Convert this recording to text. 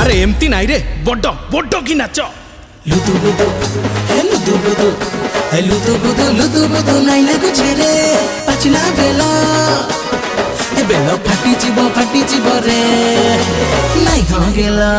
अरे एमती नाई रे बड्ड बड्ड की नाच लुतु बुतु लुतु बुतु नाई लाଗୁଛି रे पाचिला बेला ए बेला फाटी जीव रे नाई हो गेला।